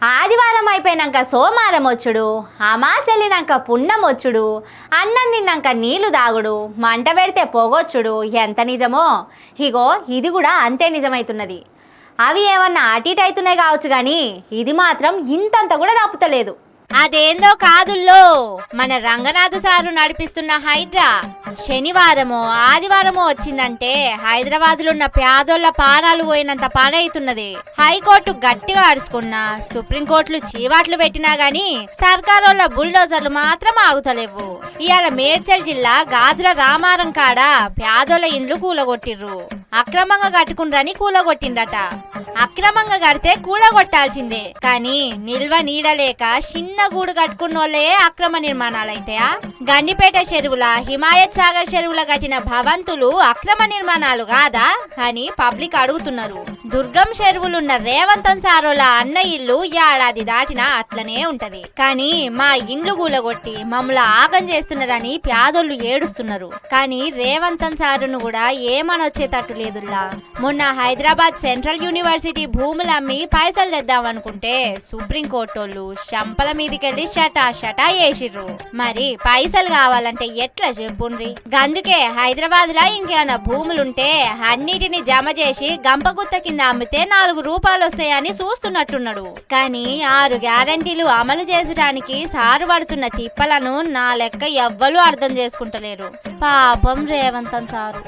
ఆదివారం అయిపోయినాక సోమవారం వచ్చుడు, అమాస వెళ్ళినాక పుణ్యం వచ్చుడు, అన్నం తిన్నాక నీళ్లు తాగుడు, మంట పెడితే పొగొచ్చుడు. ఎంత నిజమో ఇగో ఇది కూడా అంతే నిజమైతున్నది. అవి ఏమన్నా అటు ఇటు అవుతున్నాయి కావచ్చు, కానీ ఇది మాత్రం ఇంతంత కూడా తప్పుతలేదు. అదేందో కాదుల్లో, మన రంగనాథ్ సారు నడిపిస్తున్న హైడ్రా శనివారమో ఆదివారమో వచ్చిందంటే హైదరాబాద్లో ఉన్న పేదోళ్ల పానాలు పోయినంత పని అవుతున్నది. హైకోర్టు గట్టిగా అడుచుకున్నా, సుప్రీంకోర్టులు చీవాట్లు పెట్టినా గాని సర్కారోళ్ళ బుల్డోజర్లు మాత్రం ఆగుతలేవు. ఇవాళ మేడ్చల్ జిల్లా గాజుల రామారం కాడ పేదోళ్ల ఇండ్లు కూలగొట్టిర్రు. అక్రమంగా కట్టుకుండ్రని కూలగొట్టిండట. అక్రమంగా కడితే కూలగొట్టాల్సిందే, కానీ నిల్వ నీడలేక చిన్న గూడు కట్టుకున్నోళ్లే అక్రమ నిర్మాణాలైతాయా? గండిపేట చెరువుల, హిమాయత్ సాగర్ చెరువుల కట్టిన భవంతులు అక్రమ నిర్మాణాలు కాదా అని పబ్లిక్ అడుగుతున్నారు. దుర్గం చెరువులున్న రేవంతన్ సారోల అన్న ఇల్లు ఏడాది దాటినా అట్లనే ఉంటది, కానీ మా ఇండ్లు కూలగొట్టి మమ్మల్ని ఆగం చేస్తున్నదని పేదోళ్ళు ఏడుస్తున్నారు. కానీ రేవంతన్ సారును కూడా ఏమనొచ్చేటట్టు లేదుల్లా. మొన్న హైదరాబాద్ సెంట్రల్ యూనివర్సిటీ భూములు అమ్మి పైసలు తెద్దామనుకుంటే సుప్రీంకోర్టు శంపల మీదికెళ్ళి షటా వేసిర్రు. మరి పైసలు కావాలంటే ఎట్లా చెప్పుండ్రి? గందుకే హైదరాబాద్ లా ఇంకేమైనా భూములుంటే అన్నిటిని జమ చేసి గంపగుత్త కింద అమ్మితే 4 రూపాయలు వస్తాయని చూస్తున్నట్టున్నాడు. కానీ 6 గ్యారంటీలు అమలు చేసడానికి సారు పడుతున్న తిప్పలను నా లెక్క ఎవ్వరూ అర్థం చేసుకుంటలేరు. పాపం రేవంతన్ సారు.